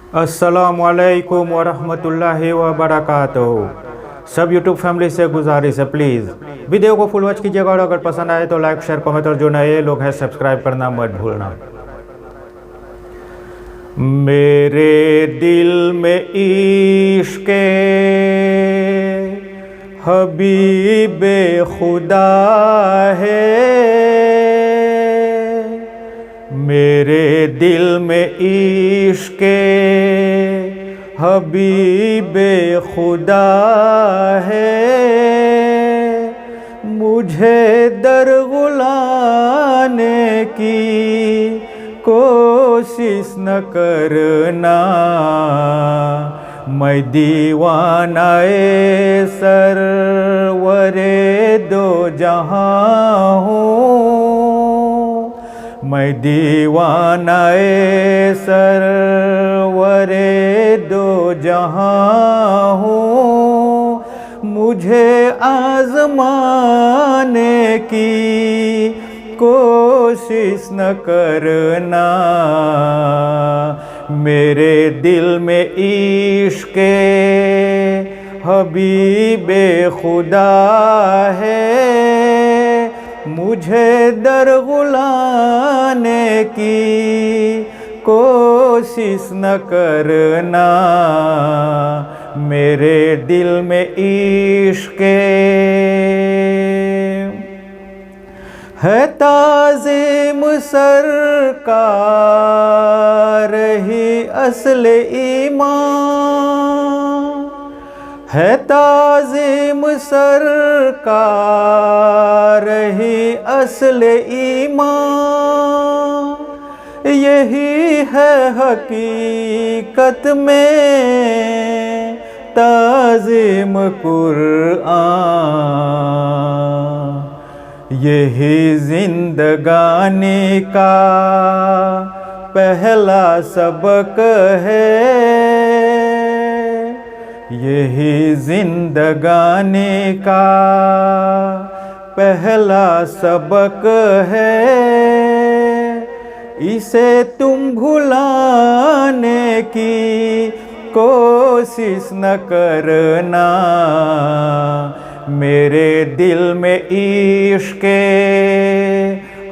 अस्सलामुअलैकुम वरहमतुल्लाहि वबरकातुहू। सब यूट्यूब फैमिली से गुजारिश है, प्लीज़ वीडियो को फुल वॉच कीजिएगा और अगर पसंद आए तो लाइक शेयर कमेंट और जो नए लोग हैं सब्सक्राइब करना मत भूलना। मेरे दिल में इश्क़ हबीबे खुदा है, मेरे दिल में इश्क़ हबीबे खुदा है। मुझे दरगुलाने की कोशिश न करना, मैं दीवानाए सरवरे दो जहां हूँ, मैं दीवानाए सरवरे दो जहां हूँ। मुझे आज़माने की कोशिश न करना, मेरे दिल में इश्क़ हबीबे खुदा है। मुझे दरगुलाने की कोशिश न करना, मेरे दिल में इश्क़ है। ताज़ीम सरकार ही असल ईमान है, ताज़ीम सरकार ही असल ईमान। यही है हकीकत में ताज़ीम कुरान, यही जिंदगानी का पहला सबक है, यही जिंदगानी का पहला सबक है। इसे तुम भुलाने की कोशिश न करना, मेरे दिल में इश्क़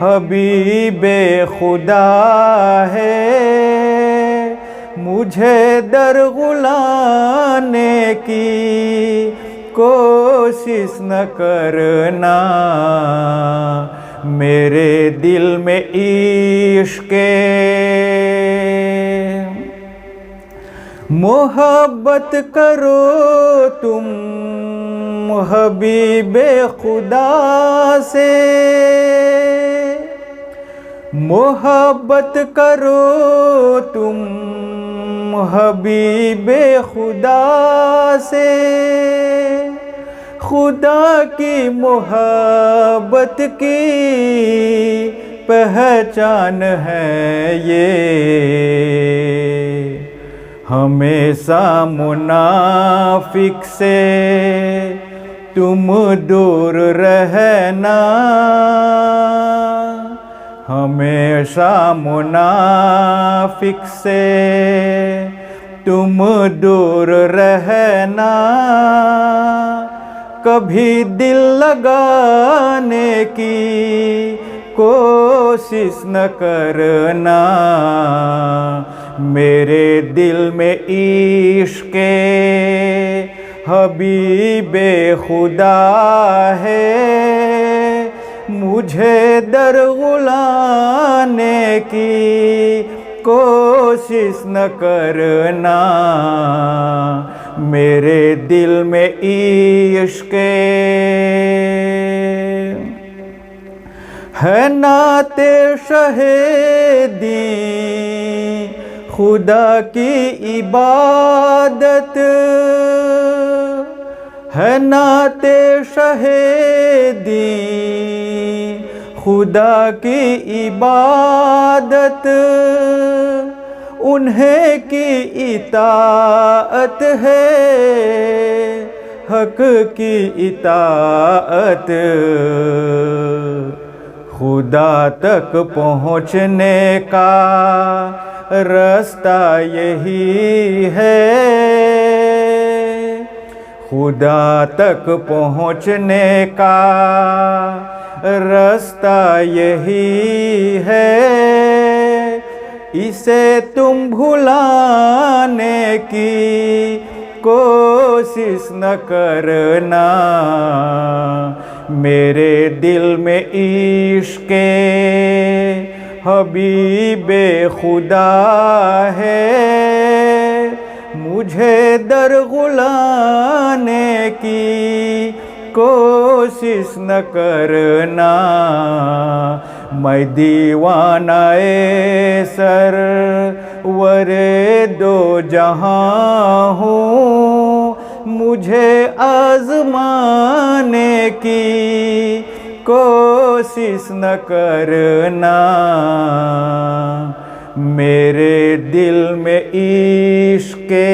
हबीबे खुदा है। मुझे दरगुलाने की कोशिश न करना, मेरे दिल में इश्क़ मोहब्बत करो तुम हबीबे खुदा से, मोहब्बत करो तुम हबीबे खुदा से। खुदा की मोहब्बत की पहचान है ये, हमेशा मुनाफिक से तुम दूर रहना, हमेशा मुनाफिक से तुम दूर रहना। कभी दिल लगाने की कोशिश न करना, मेरे दिल में इश्क़ हबीबे खुदा है। मुझे दरगुलाने की कोशिश न करना, मेरे दिल में इश्क़ है। नाते शहीदी खुदा की इबादत है, नाते शहीदी खुदा की इबादत। उन्हें की इताअत है, हक की इताअत। खुदा तक पहुँचने का रास्ता यही है, खुदा तक पहुँचने का रास्ता यही है। इसे तुम भुलाने की कोशिश न करना, मेरे दिल में इश्क़े हबीबे खुदा है। मुझे दरगुलाने की कोशिश न करना, मैं दीवानाए सरवरे दो जहां हूँ। मुझे आज़माने की कोशिश न करना, मेरे दिल में इश्क़े